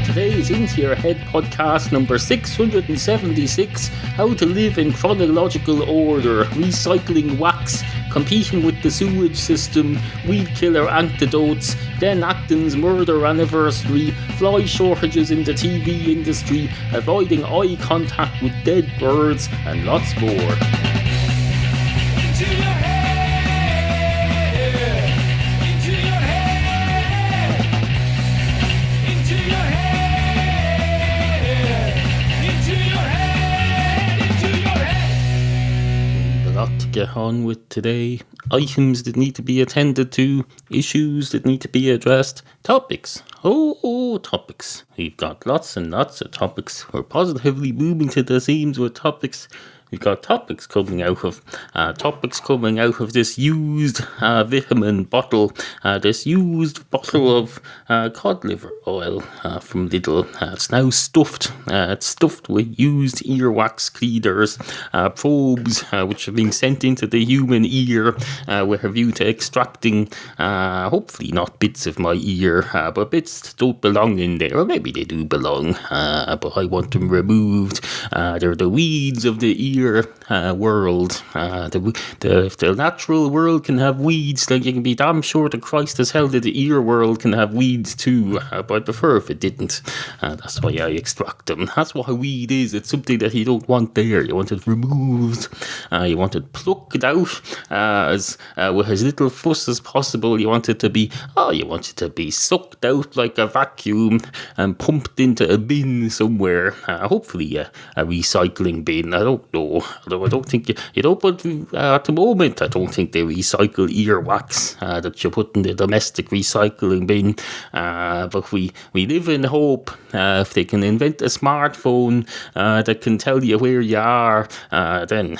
Today's Into Your Head podcast number 676, how to live in chronological order, recycling wax, competing with the sewage system, weed killer antidotes, Glen Acton's murder anniversary, fly shortages in the TV industry, avoiding eye contact with dead birds, and lots more. Get on with today. Items that need to be attended to, issues that need to be addressed, topics. Topics. We've got lots and lots of topics. We're positively moving to the seams with topics. We've got topics coming out of this used vitamin bottle, this used bottle of cod liver oil from Lidl. It's now stuffed. It's stuffed with used earwax cleaners, probes which are being sent into the human ear with a view to extracting, hopefully not bits of my ear, but bits that don't belong in there. Or maybe they do belong, but I want them removed. They're the weeds of the ear world. If the natural world can have weeds, then you can be damn sure to Christ as hell that the ear world can have weeds too. But I'd prefer if it didn't. That's why I extract them. That's what a weed is. It's something that you don't want there. You want it removed. You want it plucked out with as little fuss as possible. You want it to be sucked out like a vacuum and pumped into a bin somewhere. Hopefully a recycling bin. I don't know. Although I don't think but at the moment I don't think they recycle earwax that you put in the domestic recycling bin. But we live in hope. If they can invent a smartphone that can tell you where you are, then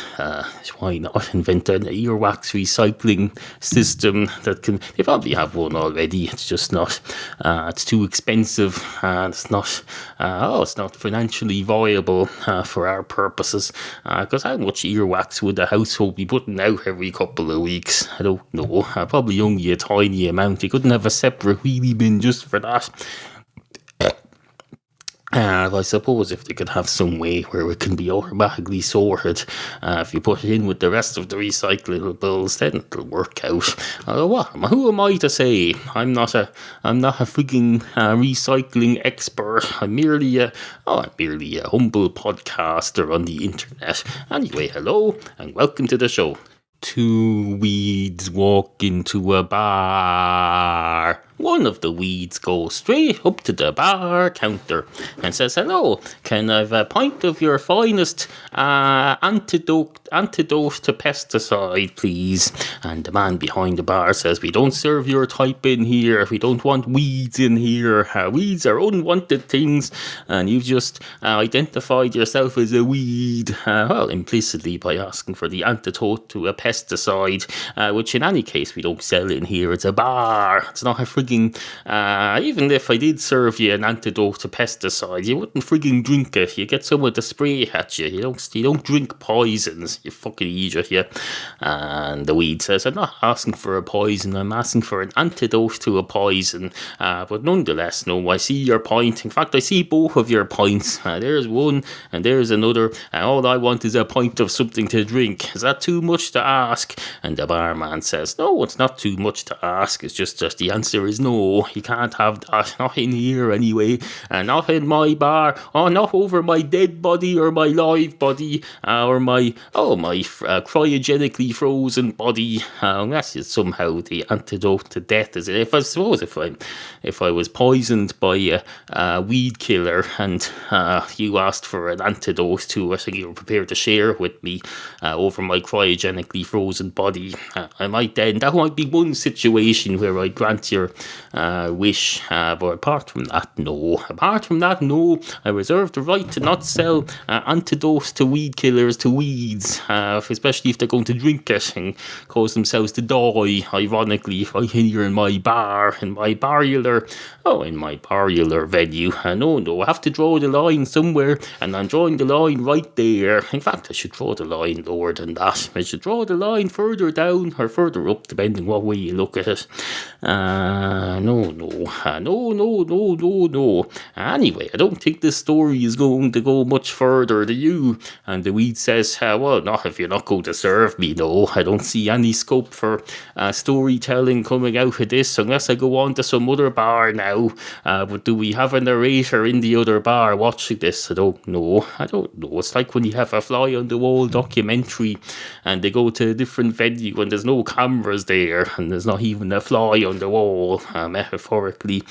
why not invent an earwax recycling system that can? They probably have one already. It's just not. It's too expensive. It's not financially viable for our purposes. Because how much earwax would the household be putting out every couple of weeks? I don't know. Probably only a tiny amount. You couldn't have a separate wheelie bin just for that. I suppose if they could have some way where it can be automatically sorted, if you put it in with the rest of the recyclables, then it'll work out. Who am I to say? I'm not a freaking recycling expert. I'm merely a humble podcaster on the internet. Anyway, hello and welcome to the show. Two weeds walk into a bar. One of the weeds goes straight up to the bar counter and says, "Hello, can I have a pint of your finest antidote to pesticide, please?" And the man behind the bar says, "We don't serve your type in here. We don't want weeds in here. Weeds are unwanted things, and you've just identified yourself as a weed." Implicitly by asking for the antidote to a pesticide, which in any case we don't sell in here. It's a bar. It's not a frigging. Even if I did serve you an antidote to pesticides, you wouldn't frigging drink it. You get someone to spray at you. You don't drink poisons. You fucking idiot, you. And the weed says, "I'm not asking for a poison. I'm asking for an antidote to a poison. But nonetheless, no, I see your point. In fact, I see both of your points. There's one and there's another. And all I want is a pint of something to drink. Is that too much to ask?" And the barman says, "No, it's not too much to ask. It's just the answer is no, you can't have that. Not in here anyway, and not in my bar, or not over my dead body or my live body, or my cryogenically frozen body. That's just somehow the antidote to death, is it? If I was poisoned by a weed killer and you asked for an antidote to it, and you were prepared to share it with me over my cryogenically frozen body, that might be one situation where I'd grant your wish, but apart from that, no. I reserve the right to not sell antidotes to weed killers to weeds, especially if they're going to drink it and cause themselves to die, ironically, right here in my bar, in my barular venue. No, I have to draw the line somewhere, and I'm drawing the line right there. In fact, I should draw the line lower than that. I should draw the line further down or further up, depending what way you look at it. No. Anyway, I don't think this story is going to go much further to you. And the weed says, well, not if you're not going to serve me, no. I don't see any scope for storytelling coming out of this unless I go on to some other bar now. But do we have a narrator in the other bar watching this? I don't know. It's like when you have a fly on the wall documentary and they go to a different venue and there's no cameras there and there's not even a fly on the wall, metaphorically.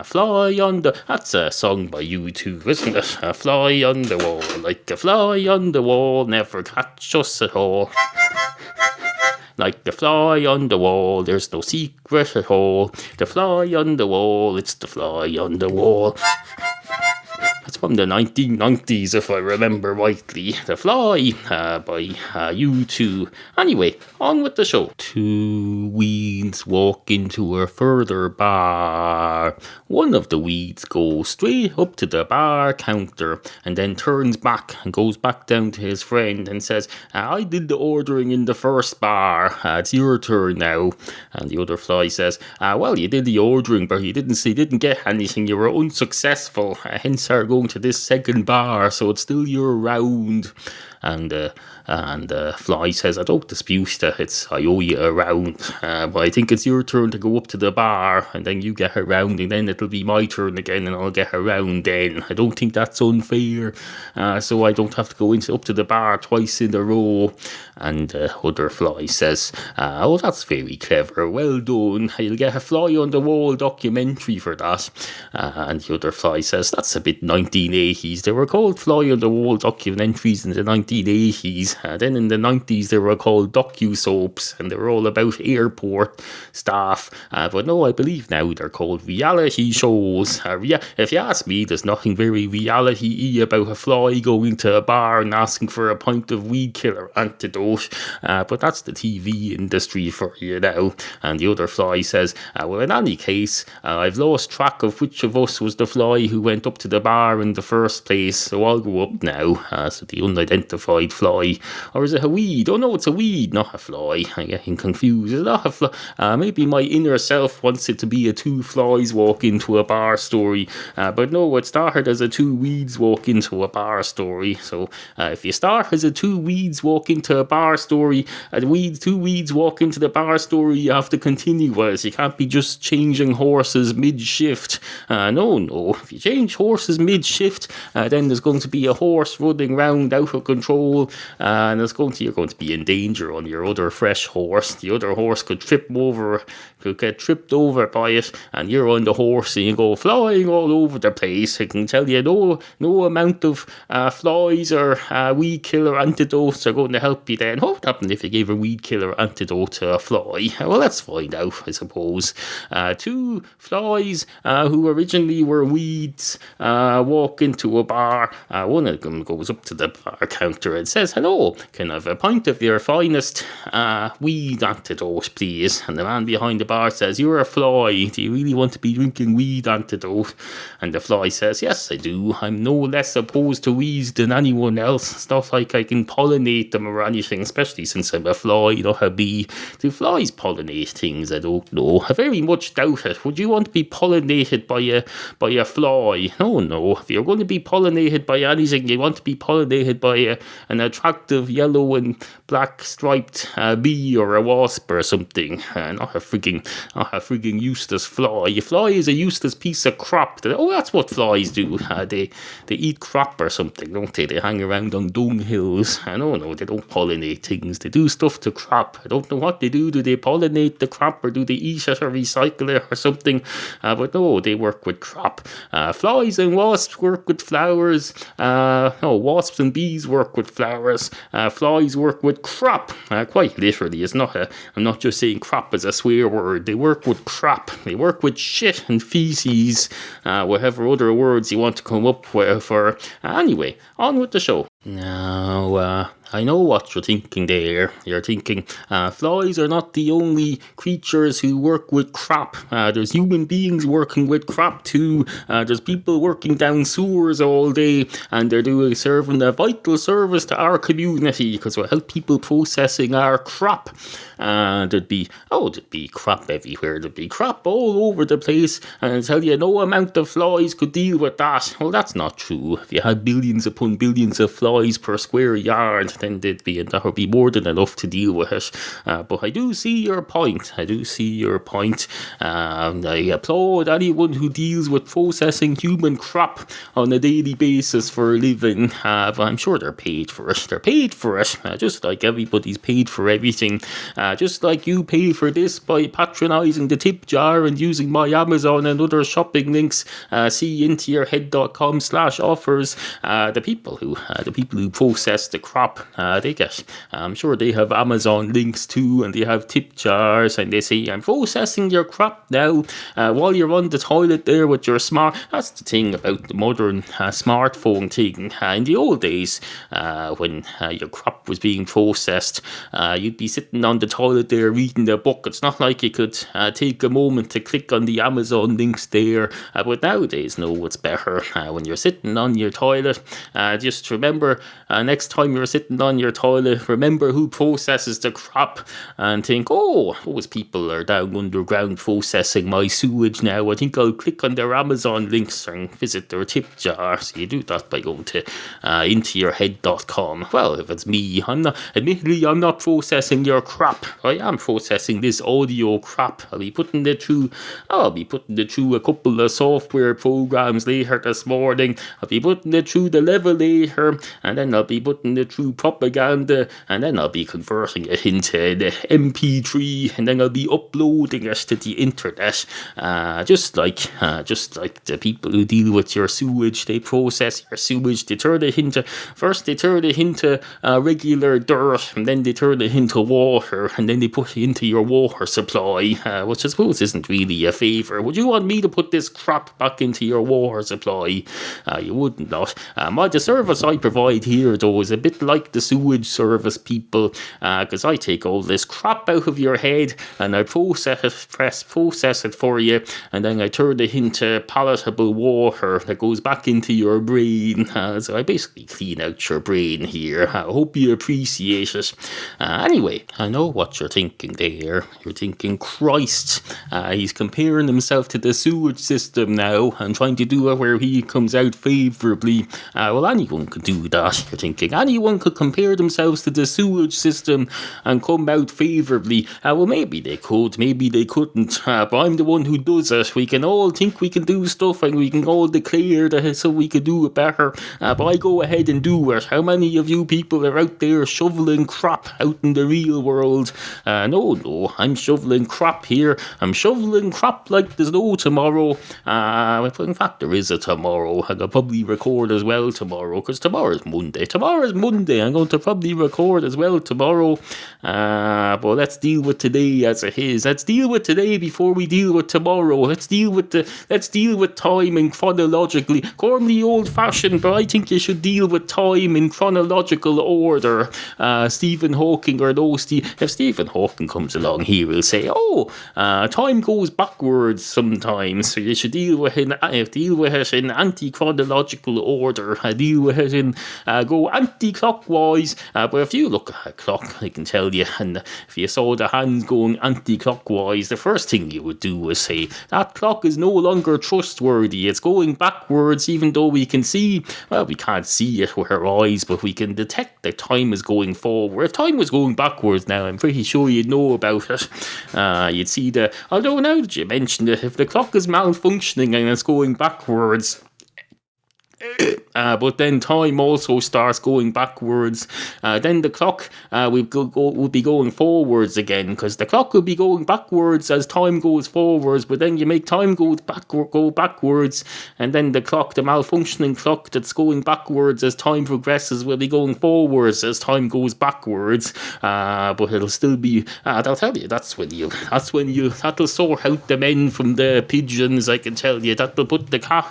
Fly on the... That's a song by U2, isn't it? A fly on the wall, like a fly on the wall, never catch us at all. Like the fly on the wall, there's no secret at all. The fly on the wall, it's the fly on the wall. It's from the 1990s, if I remember rightly. The Fly by U2. Anyway, on with the show. Two weeds walk into a further bar. One of the weeds goes straight up to the bar counter and then turns back and goes back down to his friend and says, I did the ordering in the first bar. It's your turn now. And the other fly says, well, you did the ordering, but you didn't get anything. You were unsuccessful. Hence our going to this second bar, so it's still your round. And Fly says, I don't dispute that I owe you a round, but I think it's your turn to go up to the bar, and then you get a round, and then it'll be my turn again, and I'll get a round then. I don't think that's unfair, so I don't have to go up to the bar twice in a row. And other Fly says, oh, that's very clever, well done, you'll get a fly on the wall documentary for that. And the other Fly says, that's a bit 1980s. They were called fly on the wall documentaries in the 1980s. Then in the 90s they were called docu-soaps, and they were all about airport staff. But no, I believe now they're called reality shows. If you ask me, there's nothing very reality-y about a fly going to a bar and asking for a pint of weedkiller antidote. But that's the TV industry for you now. And the other Fly says, well, in any case, I've lost track of which of us was the fly who went up to the bar in the first place, so I'll go up now. So the unidentified fly. Or is it a weed? Oh no, it's a weed, not a fly. I'm getting confused. It's not a fly. Maybe my inner self wants it to be a two flies walk into a bar story. But no, it started as a two weeds walk into a bar story. So if you start as a two weeds walk into a bar story, two weeds walk into the bar story, you have to continue as. You can't be just changing horses mid-shift. No. If you change horses mid-shift, then there's going to be a horse running round out of control, and you're going to be in danger on your other fresh horse. The other horse could get tripped over by it, and you're on the horse and you go flying all over the place. I can tell you no amount of flies or weed killer antidotes are going to help you then. What would happen if you gave a weed killer antidote to a fly? Well, let's find out, I suppose. Two flies who originally were weeds walk into a bar. One of them goes up to the bar counter and says, hello, can I have a pint of your finest weed antidote, please? And the man behind the bar says, you're a fly. Do you really want to be drinking weed antidote? And the fly says, yes, I do. I'm no less opposed to weeds than anyone else. It's not like I can pollinate them or anything, especially since I'm a fly, not a bee. Do flies pollinate things? I don't know. I very much doubt it. Would you want to be pollinated by a fly? No. If you're going to be pollinated by anything, you want to be pollinated by an attractive yellow and black striped bee or a wasp or something. Not a frigging useless fly. A fly is a useless piece of crop. That's what flies do. They eat crop or something, don't they? They hang around on dung hills. No, they don't pollinate things. They do stuff to crop. I don't know what they do. Do they pollinate the crop, or do they eat it or recycle it or something? But no, they work with crop. Flies and wasps work with flowers. Wasps and bees work with flowers. Flies work with crop. Quite literally. I'm not just saying crop as a swear word. They work with crop. They work with shit and feces. Whatever other words you want to come up with for. Anyway, on with the show. Now, I know what you're thinking there. You're thinking, flies are not the only creatures who work with crap. There's human beings working with crap too. There's people working down sewers all day, and they're serving a vital service to our community because without people processing our crap, there'd be crap everywhere. There'd be crap all over the place, and I tell you, no amount of flies could deal with that. Well, that's not true. If you had billions upon billions of flies per square yard, then that would be more than enough to deal with it. But I do see your point. I applaud anyone who deals with processing human crap on a daily basis for a living. But I'm sure they're paid for it. Just like everybody's paid for everything. Just like you pay for this by patronising the tip jar and using my Amazon and other shopping links. See intoyourhead.com/offers. The people who process the crop, I'm sure they have Amazon links too, and they have tip jars, and they say, I'm processing your crop now while you're on the toilet there with your that's the thing about the modern smartphone thing. In the old days, when your crop was being processed, you'd be sitting on the toilet there reading a book. It's not like you could take a moment to click on the Amazon links there, but nowadays, no, it's better. When you're sitting on your toilet, just remember, next time you're sitting on your toilet, remember who processes the crap, and think, those people are down underground processing my sewage now. I think I'll click on their Amazon links and visit their tip jar. So you do that by going to intoyourhead.com. Well, if it's me, I'm not processing your crap. I am processing this audio crap. I'll be putting it through a couple of software programs later this morning. I'll be putting it through the levelator, and then I'll be putting it through propaganda, and then I'll be converting it into the MP3, and then I'll be uploading it to the internet. Just like the people who deal with your sewage, they process your sewage. They turn it into regular dirt, and then they turn it into water, and then they put it into your water supply, which I suppose isn't really a favour. Would you want me to put this crap back into your water supply? You wouldn't not. The service I provide here, though, is a bit like the sewage service people, because I take all this crap out of your head and I process it for you, and then I turn it into palatable water that goes back into your brain. So I basically clean out your brain here. I hope you appreciate it. Anyway, I know what you're thinking there. You're thinking, Christ, he's comparing himself to the sewage system now and trying to do it where he comes out favourably. Well, anyone could do that. You're thinking, anyone could compare themselves to the sewage system and come out favourably. Well, maybe they could, maybe they couldn't, but I'm the one who does it. We can all think we can do stuff and we can all declare that so we could do it better, but I go ahead and do it. How many of you people are out there shoveling crap out in the real world? No, I'm shoveling crap here. I'm shoveling crap like there's no tomorrow. In fact, there is a tomorrow. I'll probably record as well tomorrow, because tomorrow's Monday. I'm going to probably record as well tomorrow. But let's deal with today as it is. Let's deal with today before we deal with tomorrow. Let's deal with time in chronologically. Call me old-fashioned, but I think you should deal with time in chronological order. Stephen Hawking if Stephen Hawking comes along, he will say, time goes backwards sometimes, so you should deal with it in anti-chronological order. Deal with it in go anti-clockwise. But if you look at a clock, I can tell you, and if you saw the hands going anti-clockwise, the first thing you would do is say, that clock is no longer trustworthy. It's going backwards, even though we can see, we can't see it with our eyes, but we can detect that time is going forward. If time was going backwards now, I'm pretty sure you'd know about it. You'd see although now that you mentioned it, if the clock is malfunctioning and it's going backwards, but then time also starts going backwards. Then the clock will be going forwards again, because the clock will be going backwards as time goes forwards. But then you make time go backwards, and then the malfunctioning clock that's going backwards as time progresses will be going forwards as time goes backwards. But it'll still be. I'll tell you, that'll sort out the men from the pigeons. I can tell you that'll put the cat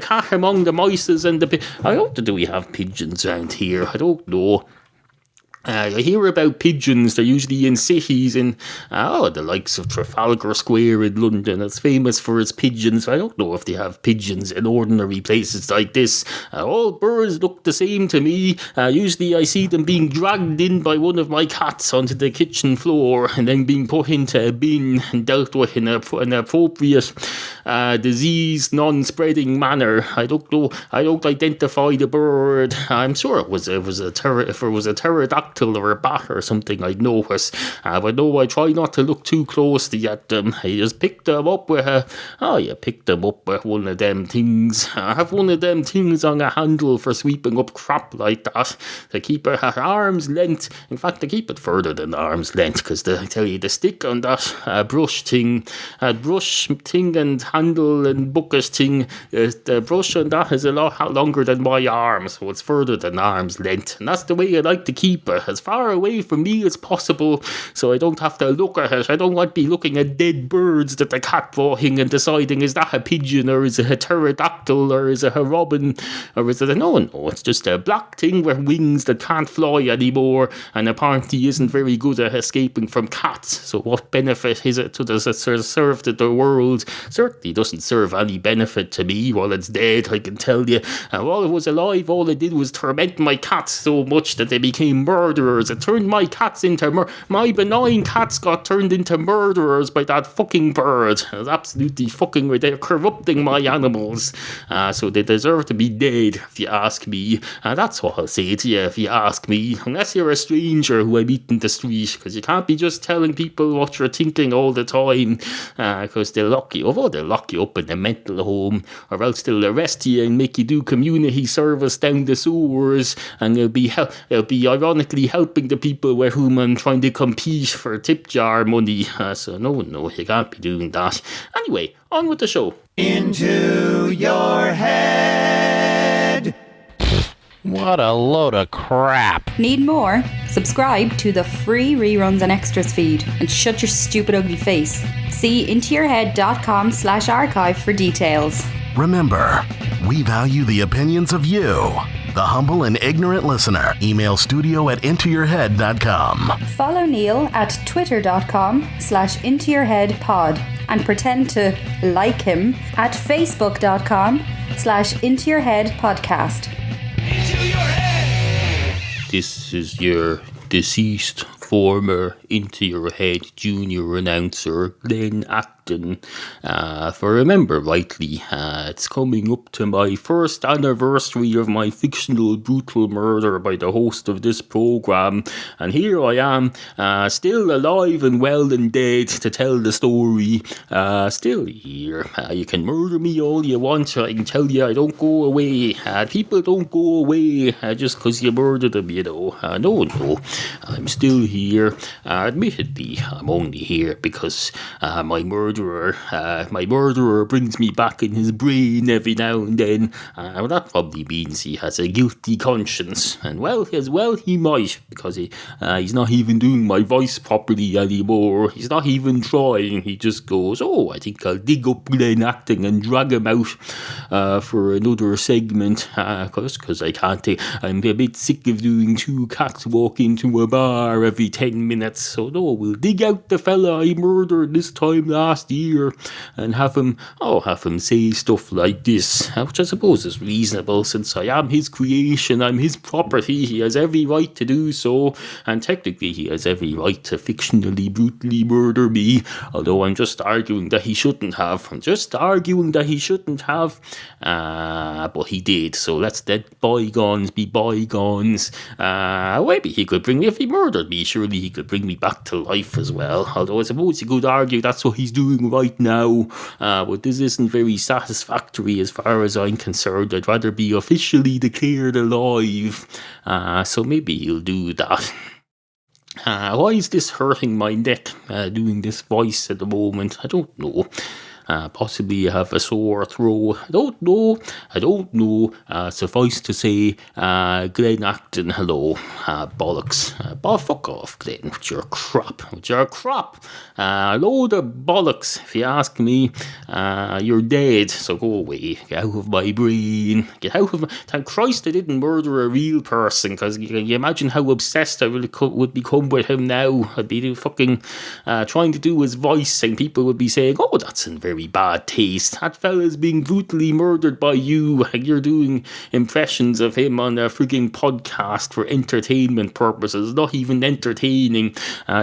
cat among the mices and the... I don't know, do we have pigeons around here? I don't know. I hear about pigeons. They're usually in cities, in the likes of Trafalgar Square in London. It's famous for its pigeons. I don't know if they have pigeons in ordinary places like this. All birds look the same to me. Usually I see them being dragged in by one of my cats onto the kitchen floor and then being put into a bin and dealt with in an appropriate disease, non-spreading manner. I don't know. I don't identify the bird. I'm sure if it was a pterodactyl or a bat or something, I'd notice. But no, I try not to look too closely at them. I just pick them up with one of them things. I have one of them things on a handle for sweeping up crap like that, to keep it at arm's length. In fact, to keep it further than arm's length, because I tell you, the stick on that brush thing and handle and bucket thing, the brush on that is a lot longer than my arm, so it's further than arm's length, and that's the way I like to keep it, as far away from me as possible, so I don't have to look at it. I don't want to be looking at dead birds that the cat brought in and deciding, is that a pigeon, or is it a pterodactyl, or is it a robin, or is it a... No, it's just a black thing with wings that can't fly anymore, and apparently isn't very good at escaping from cats. So what benefit is it to serve to the world? Certainly doesn't serve any benefit to me while it's dead, I can tell you. And while it was alive, all it did was torment my cats so much that they became murderers. It turned my cats into... my benign cats got turned into murderers by that fucking bird. It was absolutely fucking... They're corrupting my animals. So they deserve to be dead, if you ask me. That's what I'll say to you, if you ask me. Unless you're a stranger who I meet in the street, because you can't be just telling people what you're thinking all the time, because they'll lock you up. They'll lock you up in a mental home, or else they'll arrest you and make you do community service down the sewers, and they'll be ironically helping the people with whom I'm trying to compete for tip jar money. So no, you can't be doing that. Anyway, on with the show. Into your head. What a load of crap. Need more? Subscribe to the free reruns and extras feed and shut your stupid ugly face. See intoyourhead.com/archive for details. Remember, we value the opinions of you, the humble and ignorant listener. Email studio@intoyourhead.com. Follow Neil at twitter.com/intoyourheadpod and pretend to like him at facebook.com/intoyourheadpodcast. This is your deceased former Into Your Head junior announcer, Glen Acton. If I remember rightly, it's coming up to my first anniversary of my fictional brutal murder by the host of this program, and here I am, still alive and well and dead to tell the story. Still here. You can murder me all you want. I can tell you I don't go away. People don't go away just because you murdered them, you know. No, I'm still here. Admittedly, I'm only here because my murderer brings me back in his brain every now and then. That probably means he has a guilty conscience, and he might, because he's not even doing my voice properly anymore. He's not even trying. He just goes, "Oh, I think I'll dig up Glen Acton and drag him out for another segment, because I can't. I'm a bit sick of doing two cats walk into a bar every 10 minutes. So no, we'll dig out the fella I murdered this time last year and have him say stuff like this, which I suppose is reasonable since I am his creation, I'm his property. He has every right to do so, and technically he has every right to fictionally, brutally murder me, although I'm just arguing that he shouldn't have. But he did, so let's let bygones be bygones. Maybe he could if he murdered me, surely he could bring me back to life as well. Although I suppose you could argue that's what he's doing right now. But this isn't very satisfactory as far as I'm concerned. I'd rather be officially declared alive. So maybe he'll do that. Why is this hurting my neck, doing this voice at the moment? I don't know. Possibly you have a sore throat. I don't know. Suffice to say, Glen Acton, hello. Bollocks. Fuck off, Glen, with your crap. A load of bollocks, if you ask me. You're dead, so go away. Get out of my brain. Thank Christ I didn't murder a real person, because you imagine how obsessed I would become with him now. I'd be fucking trying to do his voice, and people would be saying, oh, that's in very bad taste. That fella's being brutally murdered by you, and you're doing impressions of him on a frigging podcast for entertainment purposes, not even entertaining.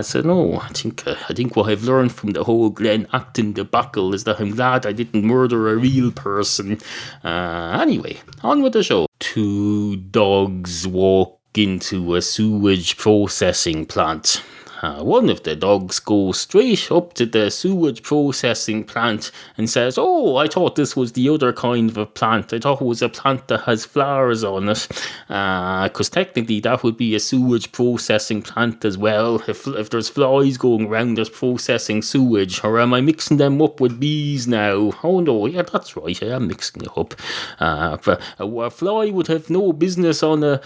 So no, I think what I've learned from the whole Glen Acton debacle is that I'm glad I didn't murder a real person. Anyway, on with the show. 2 dogs walk into a sewage processing plant. One of the dogs goes straight up to the sewage processing plant and says, oh, I thought this was the other kind of a plant. I thought it was a plant that has flowers on it. Because technically that would be a sewage processing plant as well. If there's flies going around that's processing sewage. Or am I mixing them up with bees now? Oh no, yeah, that's right, I am mixing it up. A fly would have no business on a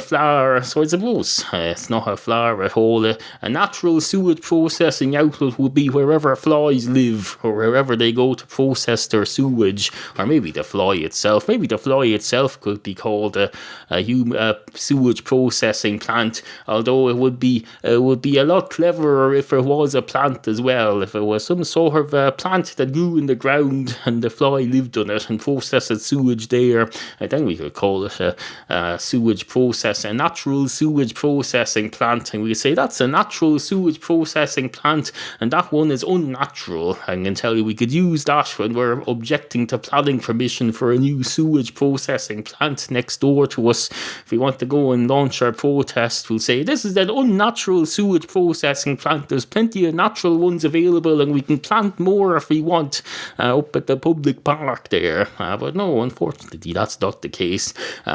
flower, so I suppose it's not a flower at all. A natural sewage processing outlet would be wherever flies live, or wherever they go to process their sewage, or maybe the fly itself. Maybe the fly itself could be called a sewage processing plant, although it would be a lot cleverer if it was a plant as well. If it was some sort of a plant that grew in the ground and the fly lived on it and processed sewage there, then we could call it a natural sewage processing plant, and we could say that's a natural sewage processing plant, and that one is unnatural. I can tell you we could use that when we're objecting to planning permission for a new sewage processing plant next door to us. If we want to go and launch our protest, we'll say this is an unnatural sewage processing plant. There's plenty of natural ones available, and we can plant more if we want up at the public park there. But no, unfortunately that's not the case.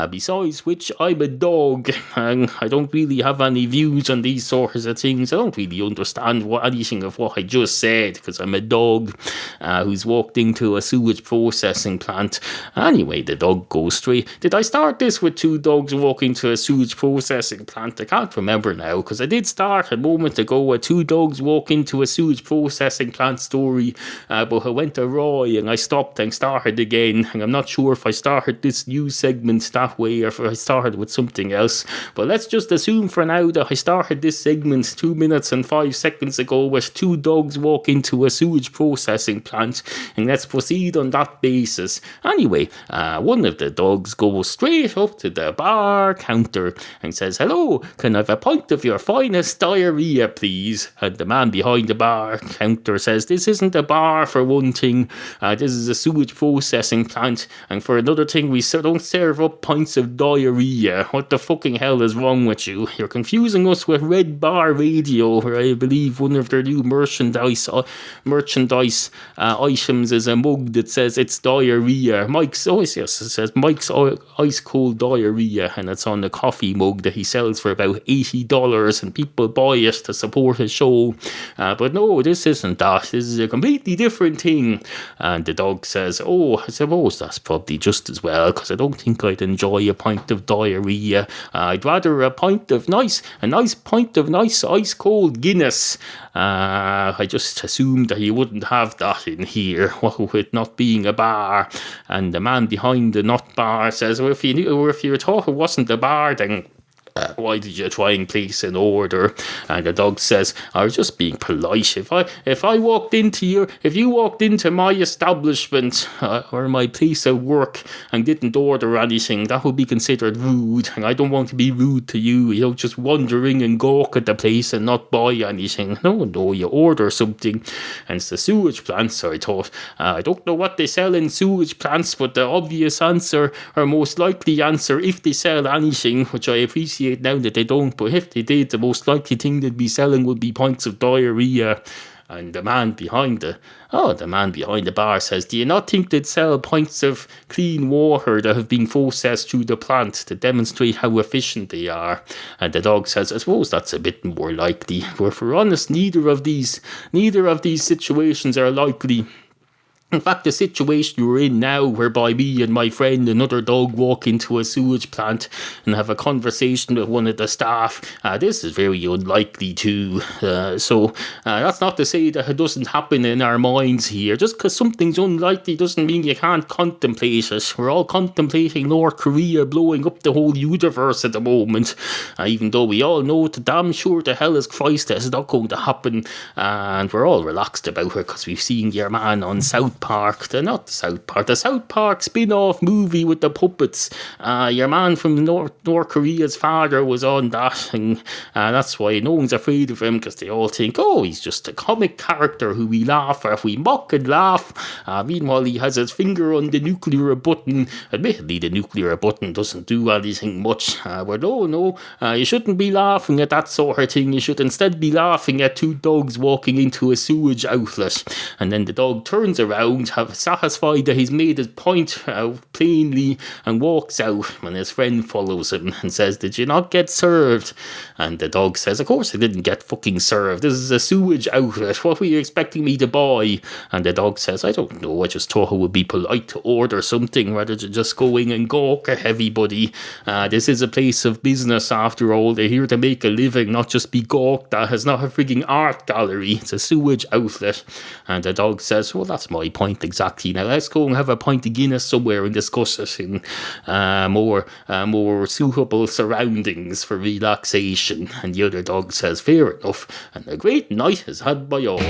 Besides which, I'm a dog, and I don't really have any views on these sorts of things. I don't really understand anything of what I just said, because I'm a dog who's walked into a sewage processing plant. Anyway, the dog goes straight. Did I start this with 2 dogs walking to a sewage processing plant? I can't remember now, because I did start a moment ago with 2 dogs walk into a sewage processing plant story, but I went awry and I stopped and started again, and I'm not sure if I started this new segment that way or if I started with something else. But let's just assume for now that I started this segment 2 minutes and 5 seconds ago with 2 dogs walk into a sewage processing plant, and let's proceed on that basis. Anyway, one of the dogs goes straight up to the bar counter and says, hello, can I have a pint of your finest diarrhea, please? And the man behind the bar counter says, this isn't a bar for one thing, this is a sewage processing plant, and for another thing, we don't serve up pints of diarrhea. What the fucking hell is wrong with you? You're confusing us with Red Bar Radio, where I believe one of their new merchandise items is a mug that says it's diarrhea. It says Mike's ice cold diarrhea, and it's on the coffee mug that he sells for about $80, and people buy it to support his show. But no, this isn't that. This is a completely different thing. And the dog says, oh, I suppose that's probably just as well, because I don't think I'd enjoy a pint of diarrhea. I'd rather a nice pint of nice ice cold Guinness. I just assumed that you wouldn't have that in here, with it not being a bar. And the man behind the not bar says, well, if you thought it wasn't a bar, then why did you try and place an order? And the dog says, I was just being polite. If you walked into my establishment or my place of work and didn't order anything, that would be considered rude, and I don't want to be rude to you. You know, just wandering and gawk at the place and not buy anything. No, you order something. And it's the sewage plants. So I thought, I don't know what they sell in sewage plants, but the obvious answer, or most likely answer, if they sell anything, which I appreciate now that they don't, but if they did, the most likely thing they'd be selling would be pints of diarrhea. And the man behind the bar says, do you not think they'd sell pints of clean water that have been processed through the plant to demonstrate how efficient they are? And the dog says, I suppose that's a bit more likely. But if we're honest, neither of these situations are likely. In fact, the situation we're in now, whereby me and my friend, another dog, walk into a sewage plant and have a conversation with one of the staff, this is very unlikely too. So that's not to say that it doesn't happen in our minds here. Just because something's unlikely doesn't mean you can't contemplate it. We're all contemplating North Korea blowing up the whole universe at the moment, even though we all know to damn sure the hell is Christ that it's not going to happen, and we're all relaxed about it because we've seen your man on South Park, the South Park spin-off movie with the puppets. Your man from North Korea's father was on that, and that's why no one's afraid of him, because they all think, oh, he's just a comic character who we laugh at, we mock and laugh. Meanwhile, he has his finger on the nuclear button. Admittedly, the nuclear button doesn't do anything much, but no, you shouldn't be laughing at that sort of thing. You should instead be laughing at two dogs walking into a sewage outlet, and then the dog turns around, satisfied that he's made his point plainly, and walks out, and his friend follows him and says, did you not get served? And the dog says, of course I didn't get fucking served. This is a sewage outlet. What were you expecting me to buy? And the dog says, I don't know, I just thought it would be polite to order something rather than just going and gawk at everybody. This is a place of business after all. They're here to make a living, not just be gawked at. It's not a frigging art gallery, it's a sewage outlet. And the dog says, well, that's my point exactly. Now let's go and have a pint of Guinness somewhere and discuss it in more suitable surroundings for relaxation. And the other dog says, fair enough, and a great night is had by all.